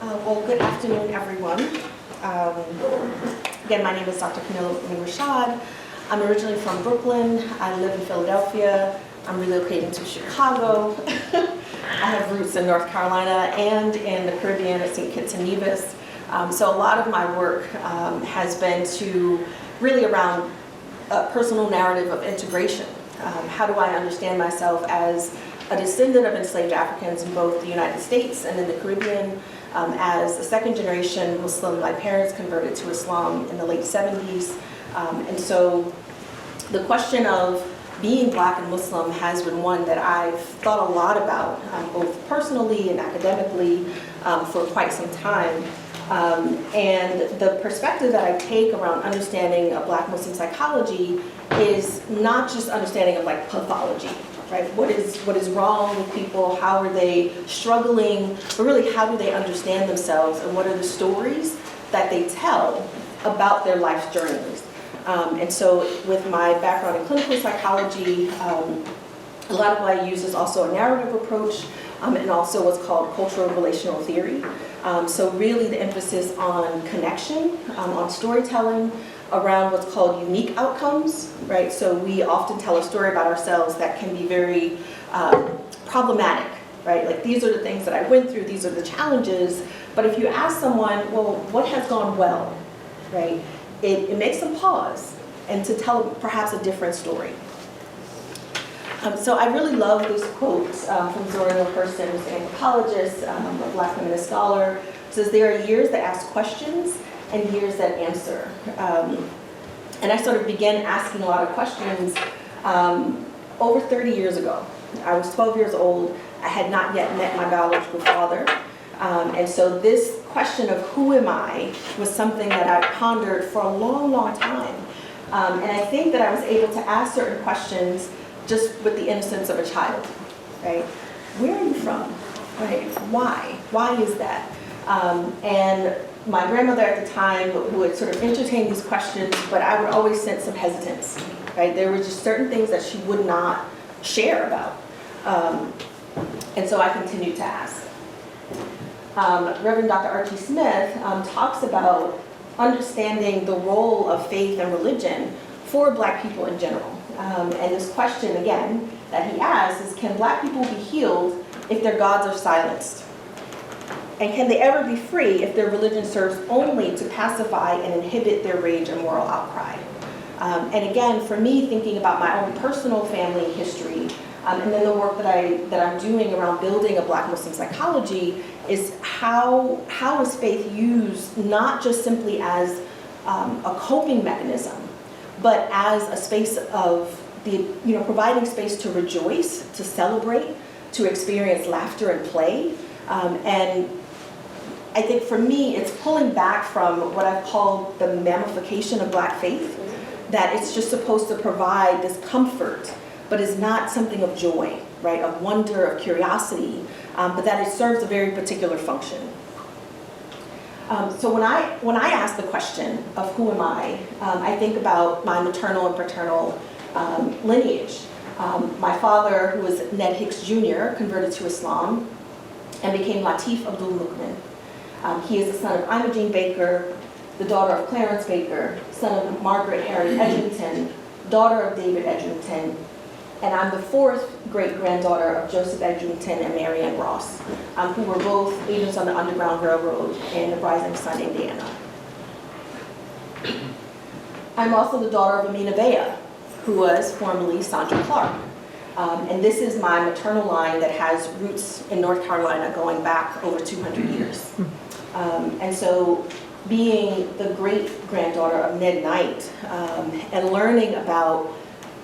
Well, good afternoon, everyone. Again, my name is Dr. Kameelah Mu'Min Rashad. I'm originally from Brooklyn. I live in Philadelphia. I'm relocating to Chicago. I have roots in North Carolina and in the Caribbean at St. Kitts and Nevis. So a lot of my work has been to really around a personal narrative of integration. How do I understand myself as a descendant of enslaved Africans in both the United States and in the Caribbean, as a second generation Muslim. My parents converted to Islam in the late 70s. And so the question of being Black and Muslim has been one that I've thought a lot about, both personally and academically, for quite some time. And the perspective that I take around understanding of Black Muslim psychology is not just understanding of like pathology, right? What is wrong with people? How are they struggling? But really, how do they understand themselves? And what are the stories that they tell about their life journeys? And so with my background in clinical psychology, a lot of what I use is also a narrative approach, and also what's called cultural relational theory. So really the emphasis on connection, on storytelling, around what's called unique outcomes, right? So we often tell a story about ourselves that can be very problematic, right? Like, these are the things that I went through, these are the challenges. But if you ask someone, well, what has gone well, right? It makes them pause and to tell perhaps a different story. So I really love this quote from Zora Neale Hurston, who's an anthropologist, a Black feminist scholar. It says, "There are years that ask questions and years that answer." And I sort of began asking a lot of questions over 30 years ago. I was 12 years old. I had not yet met my biological father. And so this question of who am I was something that I pondered for a long, long time. And I think that I was able to ask certain questions just with the innocence of a child, right? Where are you from? Right? Why? Why is that? And my grandmother at the time would sort of entertain these questions, but I would always sense some hesitance, right? There were just certain things that she would not share about. And so I continued to ask. Reverend Dr. Archie Smith talks about understanding the role of faith and religion for Black people in general. And this question, again, that he asks is, can Black people be healed if their gods are silenced? And can they ever be free if their religion serves only to pacify and inhibit their rage and moral outcry? And again, for me, thinking about my own personal family history, and then the work that I'm doing around building a Black Muslim psychology, is how is faith used not just simply as a coping mechanism, but as a space of providing space to rejoice, to celebrate, to experience laughter and play. And I think for me, it's pulling back from what I've called the mammification of Black faith, that it's just supposed to provide this comfort, but is not something of joy, right? Of wonder, of curiosity, but that it serves a very particular function. So when I ask the question of who am I think about my maternal and paternal lineage. My father, who was Ned Hicks Jr., converted to Islam and became Latif Abdul Mukmin. He is the son of Imogene Baker, the daughter of Clarence Baker, son of Margaret Harry Edgerton, daughter of David Edgerton, and I'm the fourth great-granddaughter of Joseph Edgerton and Mary Ann Ross, who were both agents on the Underground Railroad in Uprising Sun, Indiana. I'm also the daughter of Amina Bea, who was formerly Sandra Clark. And this is my maternal line that has roots in North Carolina going back over 200 years. And so being the great-granddaughter of Ned Knight and learning about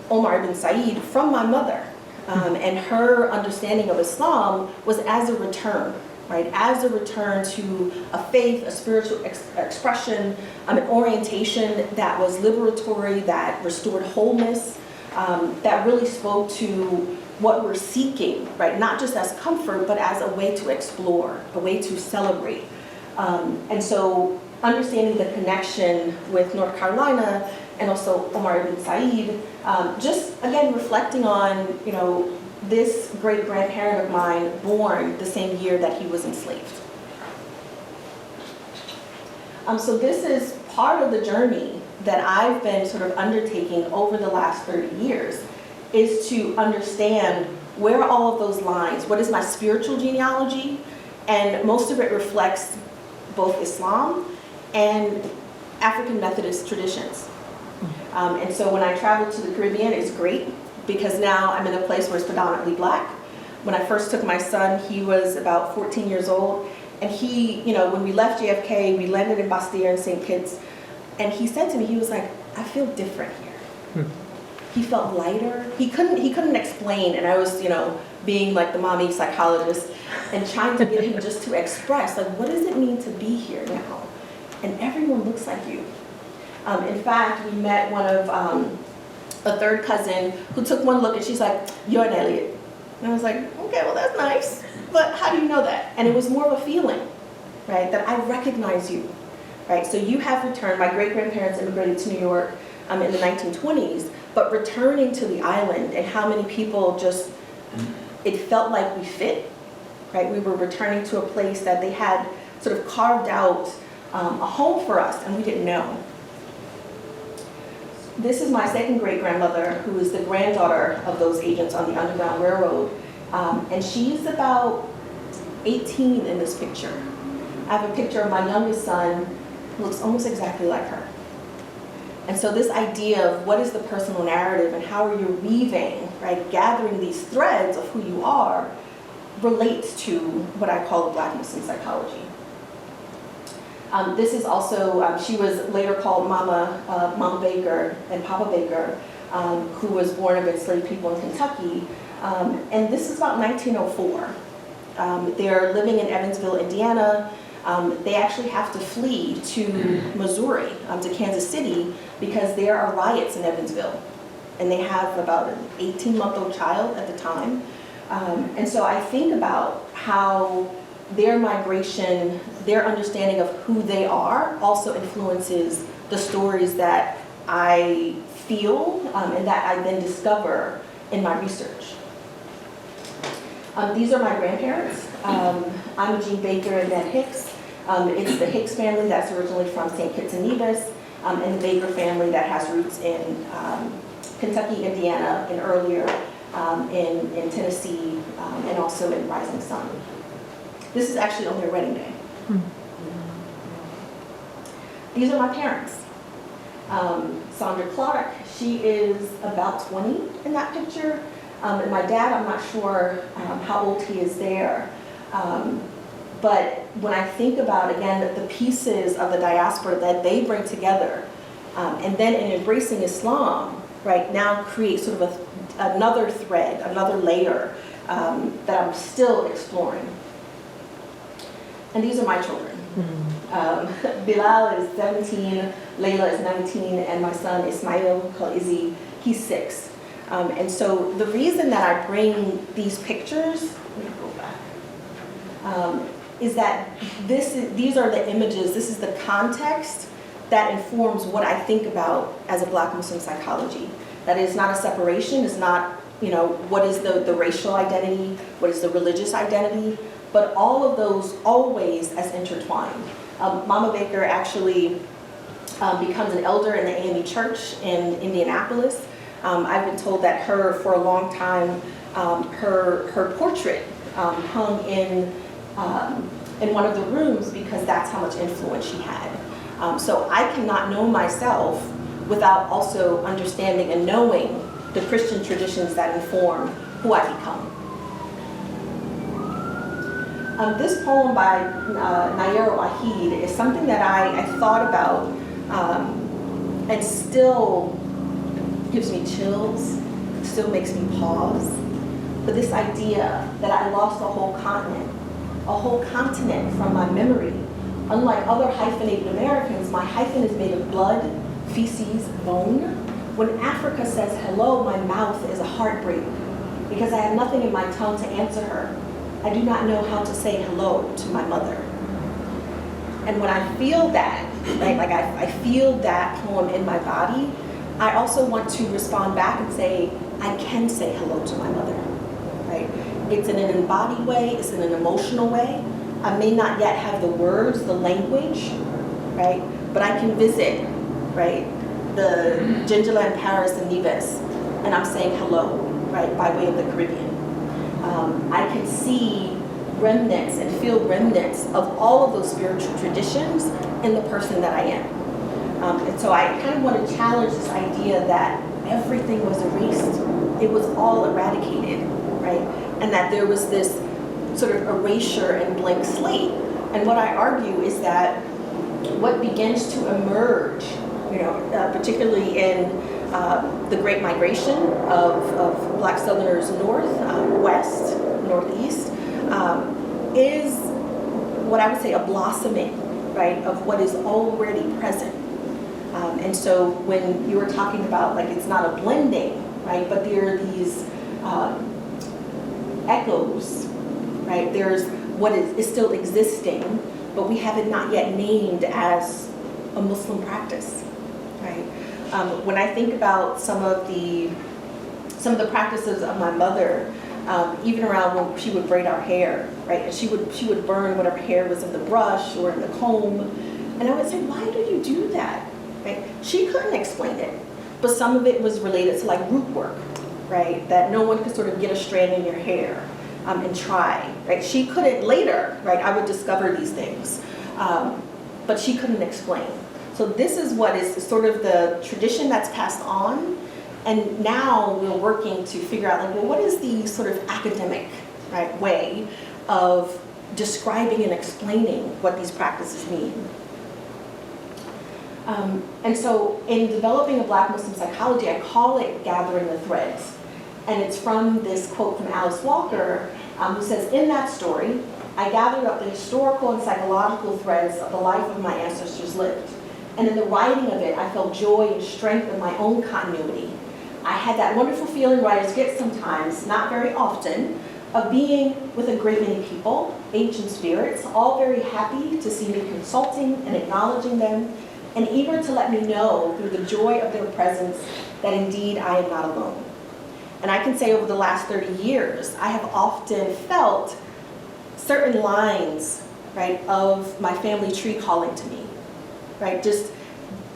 Omar ibn Said from my mother, and her understanding of Islam was as a return, right? As a return to a faith, a spiritual expression, an orientation that was liberatory, that restored wholeness, that really spoke to what we're seeking, right? Not just as comfort, but as a way to explore, a way to celebrate. And so understanding the connection with North Carolina and also Omar ibn Said, just again reflecting on, this great-grandparent of mine born the same year that he was enslaved. So this is part of the journey that I've been sort of undertaking over the last 30 years, is to understand where are all of those lines, what is my spiritual genealogy, and most of it reflects both Islam and African Methodist traditions. And so when I travel to the Caribbean, it's great because now I'm in a place where it's predominantly black. When I first took my son, he was about 14 years old, and he, when we left JFK, we landed in Bastille in St. Kitts, and he said to me, he was like, I feel different here. He felt lighter. He couldn't explain, and I was, being like the mommy psychologist and trying to get him just to express, like, what does it mean to be here now? And everyone looks like you. In fact, we met one of a third cousin who took one look and she's like, you're an Elliott. And I was like, okay, well, that's nice, but how do you know that? And it was more of a feeling, right, that I recognize you, right? So you have returned. My great-grandparents immigrated to New York in the 1920s, but returning to the island and how many people just, it felt like we fit, right? We were returning to a place that they had sort of carved out a home for us, and we didn't know. This is my second great-grandmother, who is the granddaughter of those agents on the Underground Railroad, and she's about 18 in this picture. I have a picture of my youngest son who looks almost exactly like her. And so this idea of what is the personal narrative and how are you weaving, right, gathering these threads of who you are, relates to what I call the Black Muslim psychology. This is also, she was later called Mama Baker and Papa Baker, who was born of enslaved people in Kentucky. And this is about 1904. They're living in Evansville, Indiana. They actually have to flee to Missouri, to Kansas City, because there are riots in Evansville. And they have about an 18-month-old child at the time. And so I think about how their migration, their understanding of who they are also influences the stories that I feel and that I then discover in my research. These are my grandparents. I'm Jean Baker and Ned Hicks. It's the Hicks family that's originally from St. Kitts and Nevis, and the Baker family that has roots in Kentucky, Indiana, and earlier in Tennessee, and also in Rising Sun. This is actually on their wedding day. These are my parents. Sandra Clark, she is about 20 in that picture. And my dad, I'm not sure how old he is there. But when I think about, again, the pieces of the diaspora that they bring together, and then in embracing Islam, right, now create sort of another thread, another layer that I'm still exploring. And these are my children. Bilal is 17, Layla is 19, and my son Ismail, called Izzy, he's 6. And so the reason that I bring these pictures, let me go back, is that these are the images, this is the context that informs what I think about as a Black Muslim psychology. That is not a separation, it's not, what is the racial identity, what is the religious identity, but all of those always as intertwined. Mama Baker actually becomes an elder in the AME Church in Indianapolis. I've been told that for a long time, her portrait hung in one of the rooms because that's how much influence she had. So I cannot know myself without also understanding and knowing the Christian traditions that inform who I become. This poem by Nayera Wahid is something that I thought about and still gives me chills, still makes me pause. But this idea that I lost a whole continent from my memory. Unlike other hyphenated Americans, my hyphen is made of blood, feces, bone. When Africa says hello, my mouth is a heartbreak because I have nothing in my tongue to answer her. I do not know how to say hello to my mother. And when I feel that, right, like I feel that poem in my body, I also want to respond back and say, I can say hello to my mother, right? It's in an embodied way, it's in an emotional way. I may not yet have the words, the language, right? But I can visit, right, the Gingerland, Paris, and Nives, and I'm saying hello, right, by way of the Caribbean. I can see remnants and feel remnants of all of those spiritual traditions in the person that I am. And so I kind of want to challenge this idea that everything was erased. It was all eradicated, right? And that there was this sort of erasure and blank slate. And what I argue is that what begins to emerge, particularly in the Great Migration of Black Southerners north, west, northeast, is what I would say a blossoming, right, of what is already present. And so when you were talking about, like, it's not a blending, right, but there are these echoes, right? There's what is still existing, but we have it not yet named as a Muslim practice, right? When I think about some of the practices of my mother, even around when she would braid our hair, right? And she would burn whatever hair was in the brush or in the comb, and I would say, why do you do that? Right? She couldn't explain it, but some of it was related to like root work, right? That no one could sort of get a strand in your hair and try, right? She couldn't later, right? I would discover these things, but she couldn't explain. So this is what is sort of the tradition that's passed on, and now we're working to figure out, like, well, what is the sort of academic, right, way of describing and explaining what these practices mean. And so in developing a Black Muslim psychology, I call it gathering the threads. And it's from this quote from Alice Walker, who says, in that story, I gathered up the historical and psychological threads of the life of my ancestors lived. And in the writing of it, I felt joy and strength in my own continuity. I had that wonderful feeling writers get sometimes, not very often, of being with a great many people, ancient spirits, all very happy to see me consulting and acknowledging them, and eager to let me know through the joy of their presence that indeed I am not alone. And I can say over the last 30 years, I have often felt certain lines, right, of my family tree calling to me, right? Just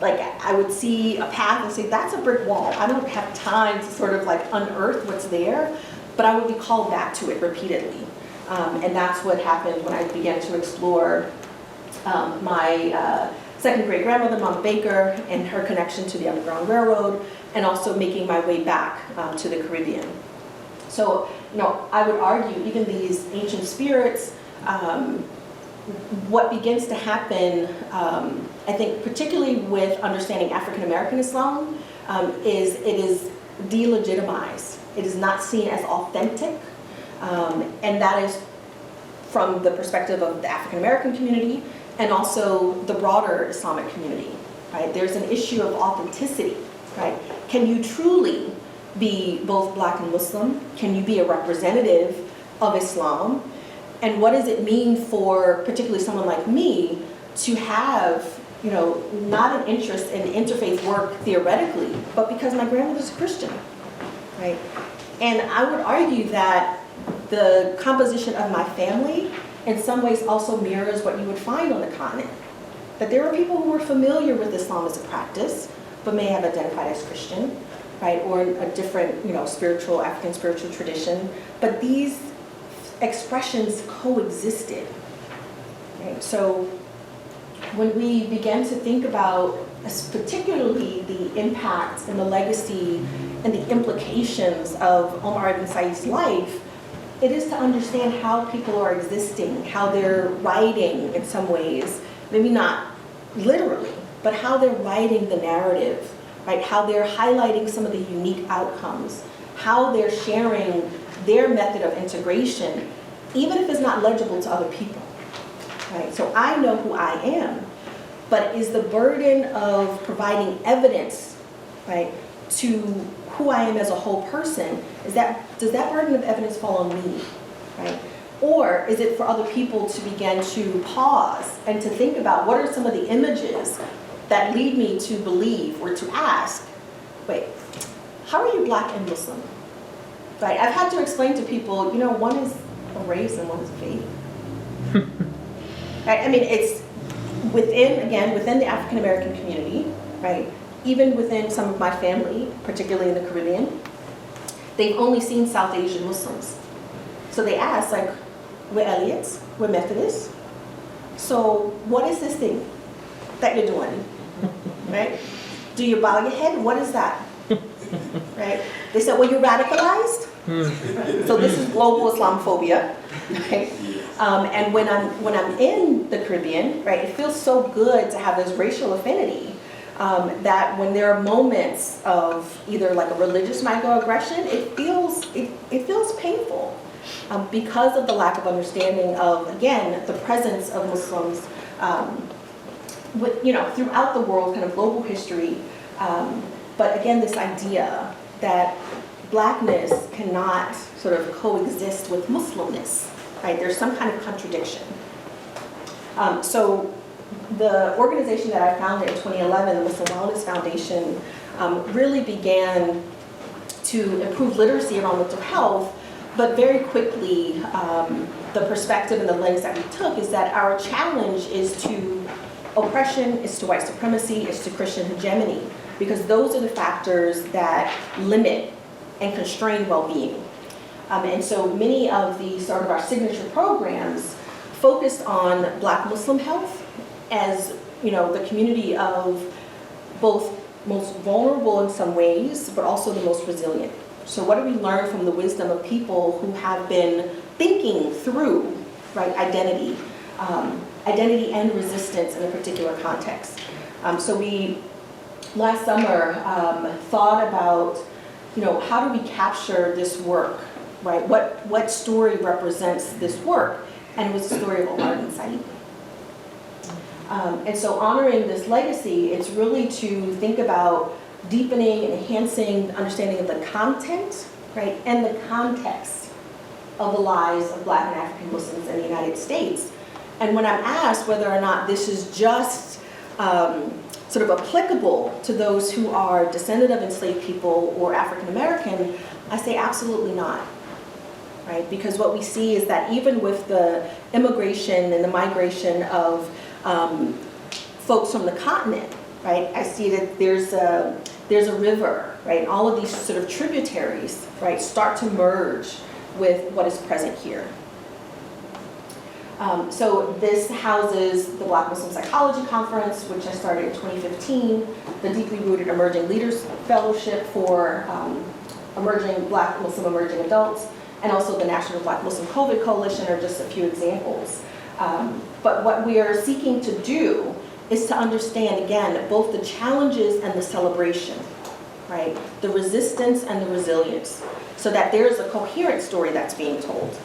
like I would see a path and say, that's a brick wall. I don't have time to sort of like unearth what's there, but I would be called back to it repeatedly. And that's what happened when I began to explore my second great grandmother, Mama Baker, and her connection to the Underground Railroad, and also making my way back to the Caribbean. So, I would argue even these ancient spirits, what begins to happen, I think particularly with understanding African American Islam, is it is delegitimized. It is not seen as authentic, and that is from the perspective of the African American community and also the broader Islamic community, right? There's an issue of authenticity, right? Can you truly be both Black and Muslim? Can you be a representative of Islam? And what does it mean for particularly someone like me to have, not an interest in interfaith work theoretically, but because my grandmother's a Christian, right? And I would argue that the composition of my family in some ways also mirrors what you would find on the continent. That there are people who are familiar with Islam as a practice, but may have identified as Christian, right? Or a different, African spiritual tradition. But these expressions coexisted, right? So when we began to think about particularly the impact and the legacy and the implications of Omar ibn Said's life, it is to understand how people are existing, how they're writing in some ways, maybe not literally, but how they're writing the narrative, right? How they're highlighting some of the unique outcomes, how they're sharing their method of integration, even if it's not legible to other people, right? So I know who I am, but is the burden of providing evidence, right, to who I am as a whole person, does that burden of evidence fall on me, right? Or is it for other people to begin to pause and to think about what are some of the images that lead me to believe or to ask, wait, how are you Black and Muslim? Right? I've had to explain to people, one is a race and one is a faith. Right? I mean, within the African American community, right, even within some of my family, particularly in the Caribbean, they've only seen South Asian Muslims. So they ask, like, we're Elliots, we're Methodists, so what is this thing that you're doing, right? Do you bow your head? What is that, right? They said, well, you're radicalized. So this is global Islamophobia, right? And when I'm in the Caribbean, right, it feels so good to have this racial affinity that when there are moments of either like a religious microaggression, it feels painful because of the lack of understanding of, again, the presence of Muslims throughout the world, kind of global history. But again, this idea that blackness cannot sort of coexist with Muslimness, right? There's some kind of contradiction. So the organization that I founded in 2011, the Muslim Wellness Foundation, really began to improve literacy around mental health, but very quickly, the perspective and the lens that we took is that our challenge is to oppression, is to white supremacy, is to Christian hegemony, because those are the factors that limit and constrain well-being. And so many of the sort of our signature programs focused on Black Muslim health as, the community of both most vulnerable in some ways, but also the most resilient. So what do we learn from the wisdom of people who have been thinking through, right, identity and resistance in a particular context? So we, last summer, thought about, how do we capture this work, right? What story represents this work? And it was the story of Omar ibn Said. And so honoring this legacy, it's really to think about deepening and enhancing the understanding of the content, right, and the context of the lives of Black and African Muslims in the United States. And when I'm asked whether or not this is just sort of applicable to those who are descendant of enslaved people or African American, I say absolutely not, right? Because what we see is that even with the immigration and the migration of folks from the continent, right? I see that there's a river, right? And all of these sort of tributaries, right, start to merge with what is present here. So this houses the Black Muslim Psychology Conference, which I started in 2015, the Deeply Rooted Emerging Leaders Fellowship for Black Muslim emerging adults, and also the National Black Muslim COVID Coalition are just a few examples. But what we are seeking to do is to understand, again, both the challenges and the celebration, right? The resistance and the resilience, so that there's a coherent story that's being told.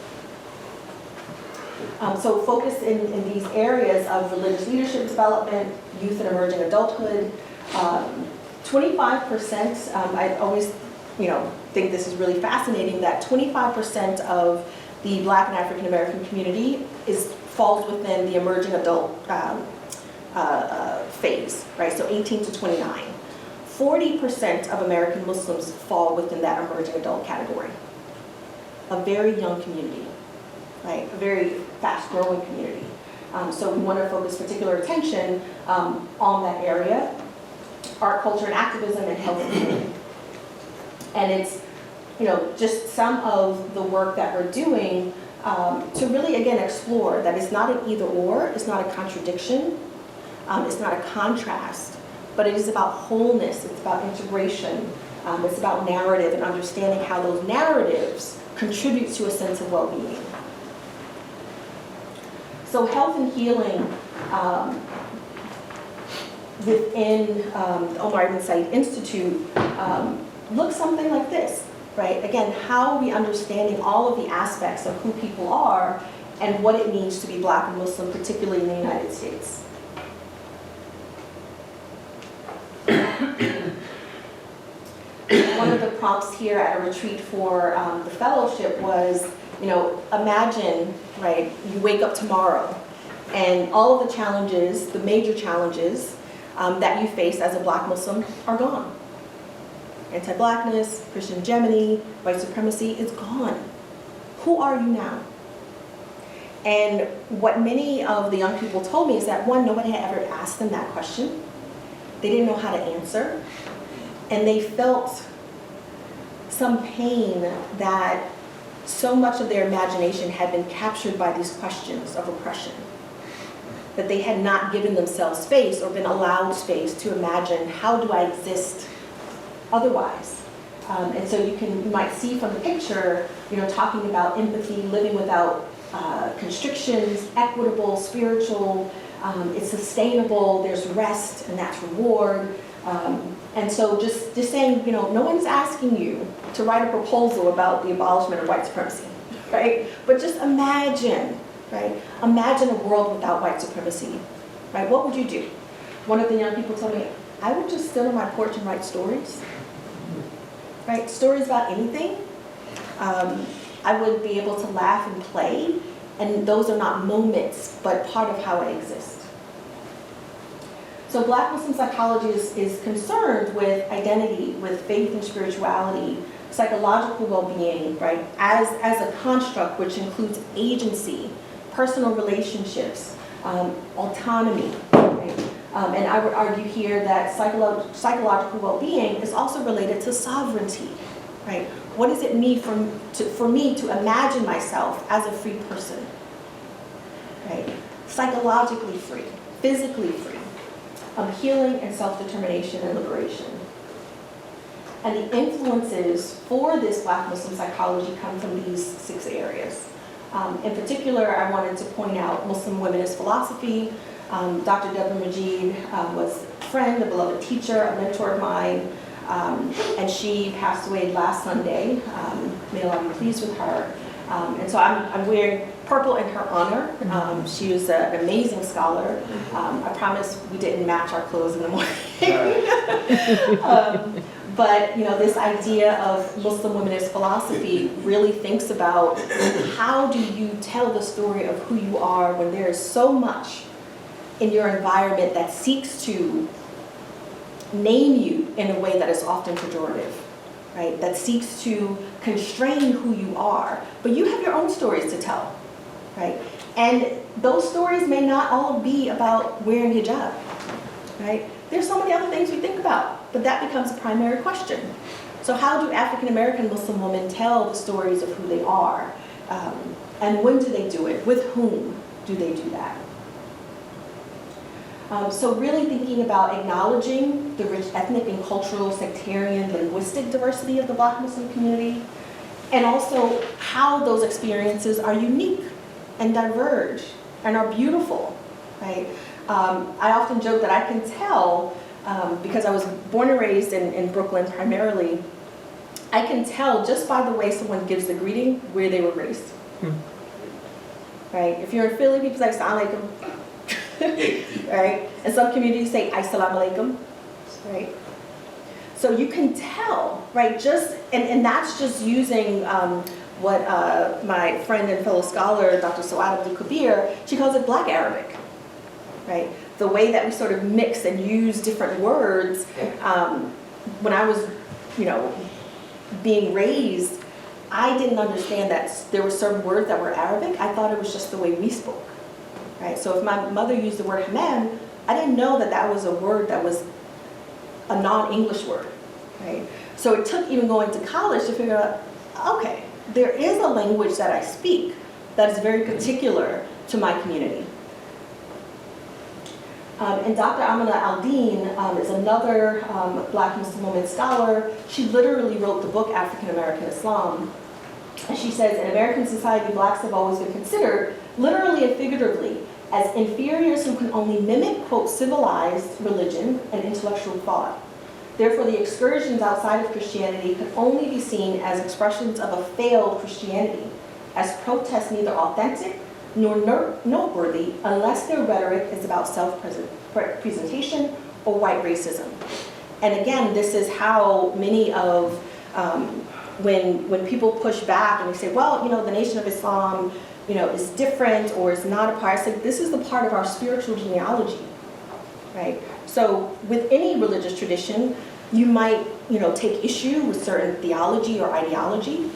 So focus in these areas of religious leadership development, youth and emerging adulthood. 25%, I always think this is really fascinating, that 25% of the Black and African American community falls within the emerging adult phase, right? So 18 to 29. 40% of American Muslims fall within that emerging adult category. A very young community, right? A very fast-growing community. So we want to focus particular attention on that area, art, culture, and activism, and health and healing. And it's, just some of the work that we're doing to really, again, explore that it's not an either-or, it's not a contradiction, it's not a contrast, but it is about wholeness, it's about integration, it's about narrative and understanding how those narratives contribute to a sense of well-being. So health and healing within the Omar ibn Said Institute looks something like this, right? Again, how are we understanding all of the aspects of who people are and what it means to be Black and Muslim, particularly in the United States. One of the prompts here at a retreat for the fellowship was, imagine, right, you wake up tomorrow and all of the challenges, the major challenges that you face as a Black Muslim are gone. Anti-Blackness, Christian hegemony, white supremacy is gone. Who are you now? And what many of the young people told me is that, one, nobody had ever asked them that question. They didn't know how to answer. And they felt some pain that so much of their imagination had been captured by these questions of oppression, that they had not given themselves space or been allowed space to imagine, how do I exist otherwise? And so you might see from the picture, talking about empathy, living without constrictions, equitable, spiritual, it's sustainable, there's rest and that's reward. And so just saying, no one's asking you to write a proposal about the abolishment of white supremacy, right? But just imagine, right? Imagine a world without white supremacy, right? What would you do? One of the young people told me, I would just sit on my porch and write stories, right? Stories about anything. I would be able to laugh and play, and those are not moments, but part of how I exist. So Black Muslim psychology is concerned with identity, with faith and spirituality, psychological well-being, right, as a construct which includes agency, personal relationships, autonomy, right? And I would argue here that psychological well-being is also related to sovereignty, right? What does it mean for me to imagine myself as a free person, right? Psychologically free, physically free, healing and self-determination and liberation. And the influences for this Black Muslim psychology come from these 6 areas. In particular, I wanted to point out Muslim womanist philosophy. Dr. Deborah Majid was a friend, a beloved teacher, a mentor of mine, and she passed away last Sunday. May Allah be pleased with her. And so I'm wearing purple in her honor. She was an amazing scholar. I promise we didn't match our clothes in the morning. But this idea of Muslim womanist philosophy really thinks about, how do you tell the story of who you are when there is so much in your environment that seeks to name you in a way that is often pejorative, right? That seeks to constrain who you are, but you have your own stories to tell, right? And those stories may not all be about wearing hijab, right? There's so many other things we think about, but that becomes a primary question. So how do African American Muslim women tell the stories of who they are? And when do they do it? With whom do they do that? So really thinking about acknowledging the rich ethnic and cultural, sectarian, linguistic diversity of the Black Muslim community, and also how those experiences are unique and diverge and are beautiful, right? I often joke that I can tell, because I was born and raised in Brooklyn primarily, I can tell just by the way someone gives the greeting where they were raised. Right? If you're in Philly, people say Assalamu alaikum. Right? And some communities say Assalamu alaikum. Right? So you can tell, right? And that's just using what my friend and fellow scholar, Dr. Sawad Abdul Kabir, she calls it Black Arabic. Right? The way that we sort of mix and use different words. When I was, being raised, I didn't understand that there were certain words that were Arabic. I thought it was just the way we spoke. Right? So if my mother used the word hammam, I didn't know that that was a word that was a non-English word. Right? So it took even going to college to figure out, okay, there is a language that I speak that is very particular to my community. And Dr. Amina Al-Din is another Black Muslim woman scholar. She literally wrote the book African American Islam. And she says, in American society, Blacks have always been considered, literally and figuratively, as inferiors who can only mimic, quote, civilized religion and intellectual thought. Therefore, the excursions outside of Christianity could only be seen as expressions of a failed Christianity, as protests neither authentic nor noteworthy unless their rhetoric is about self-presentation or white racism. And again, this is how many of, when people push back and they say, well, the Nation of Islam, is different or is not a part, it's like, this is the part of our spiritual genealogy, right? So with any religious tradition, you might, take issue with certain theology or ideology.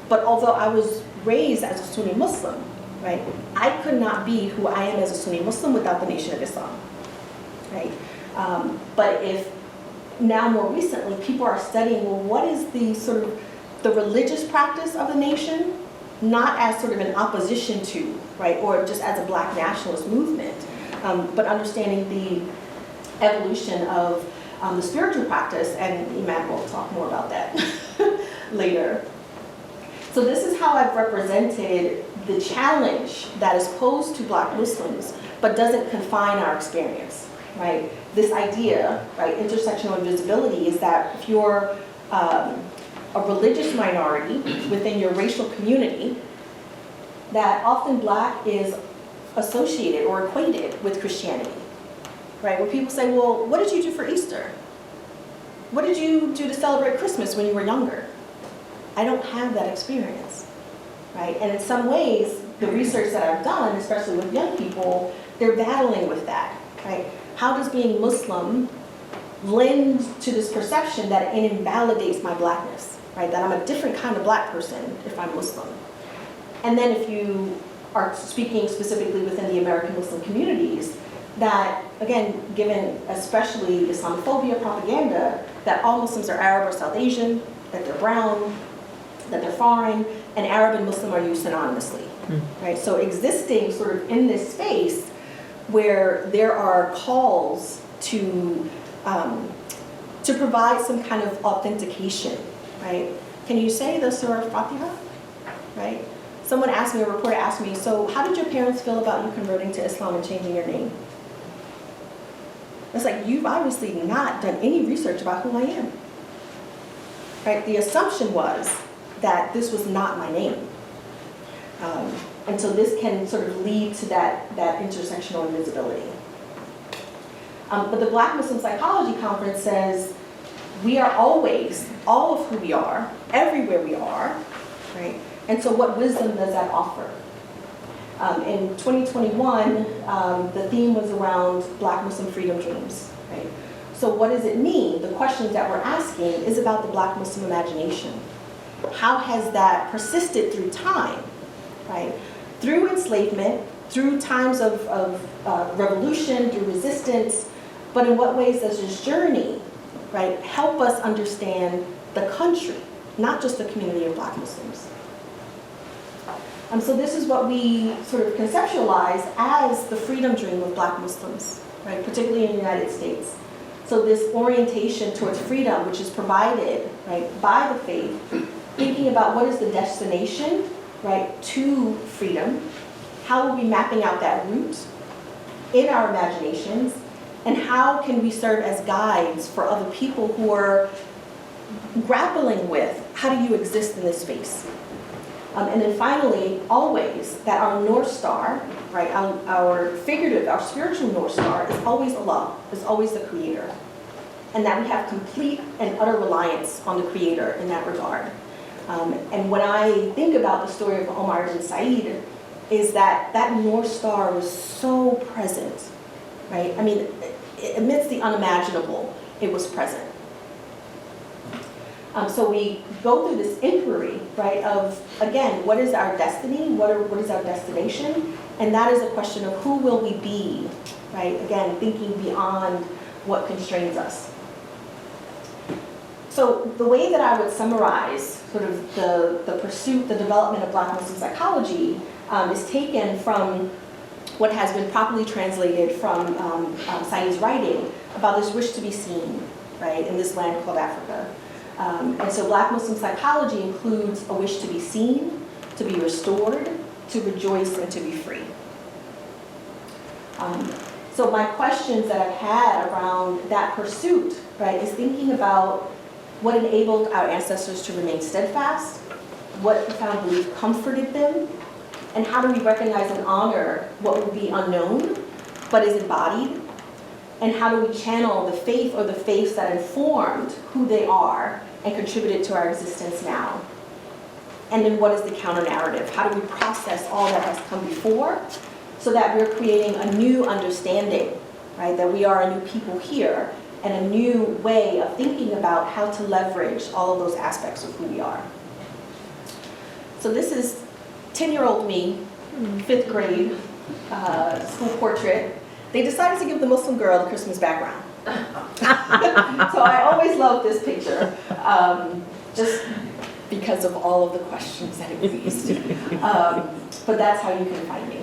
But although I was raised as a Sunni Muslim, right? I could not be who I am as a Sunni Muslim without the Nation of Islam, right? But if now more recently people are studying, well, what is the sort of the religious practice of the nation, not as sort of an opposition to, right, or just as a black nationalist movement, but understanding the evolution of the spiritual practice, and Imam will talk more about that later. So this is how I've represented the challenge that is posed to black Muslims, but doesn't confine our experience, right? This idea, right, intersectional invisibility, is that if you're a religious minority within your racial community, that often black is associated or equated with Christianity, right? Where people say, well, what did you do for Easter? What did you do to celebrate Christmas when you were younger? I don't have that experience, right? And in some ways, the research that I've done, especially with young people, they're battling with that, right? How does being Muslim lend to this perception that it invalidates my blackness, right? That I'm a different kind of black person if I'm Muslim. And then if you are speaking specifically within the American Muslim communities, that, again, given especially Islamophobia propaganda, that all Muslims are Arab or South Asian, that they're brown, that they're foreign, and Arab and Muslim are used synonymously, right? So existing sort of in this space where there are calls to provide some kind of authentication, right? Can you say the Surah Fatiha, right? Someone asked me, a reporter asked me, so how did your parents feel about you converting to Islam and changing your name? It's like, you've obviously not done any research about who I am, right? The assumption was that this was not my name. And so this can sort of lead to that intersectional invisibility. But the Black Muslim Psychology Conference says we are always all of who we are, everywhere we are, right? And so what wisdom does that offer? In 2021, the theme was around Black Muslim freedom dreams, right? So what does it mean? The questions that we're asking is about the Black Muslim imagination. How has that persisted through time, right? Through enslavement, through times of revolution, through resistance, but in what ways does this journey, right, help us understand the country, not just the community of Black Muslims? So this is what we sort of conceptualize as the freedom dream of Black Muslims, right, particularly in the United States. So this orientation towards freedom, which is provided, right, by the faith, thinking about what is the destination, right, to freedom, how are we mapping out that route in our imaginations, and how can we serve as guides for other people who are grappling with how do you exist in this space. And then finally, always, that our North Star, right, our figurative, our spiritual North Star is always Allah, is always the Creator. And that we have complete and utter reliance on the Creator in that regard. And when I think about the story of Omar ibn Said, is that North Star was so present, right? I mean, amidst the unimaginable, it was present. So we go through this inquiry, right, of, again, what is our destiny? What is our destination? And that is a question of who will we be, right? Again, thinking beyond what constrains us. So the way that I would summarize sort of the pursuit, the development of Black Muslim psychology is taken from what has been properly translated from Said's writing about this wish to be seen, right, in this land called Africa. And so Black Muslim psychology includes a wish to be seen, to be restored, to rejoice, and to be free. So my questions that I've had around that pursuit, right, is thinking about what enabled our ancestors to remain steadfast, what profound belief comforted them, and how do we recognize and honor what would be unknown but is embodied, and how do we channel the faith or the faiths that informed who they are and contributed to our existence now. And then what is the counter-narrative? How do we process all that has come before so that we're creating a new understanding, right? That we are a new people here and a new way of thinking about how to leverage all of those aspects of who we are. So this is 10-year-old me fifth grade school portrait. They decided to give the Muslim girl the Christmas background. So I always love this picture, just because of all of the questions that it raised. But that's how you can find me.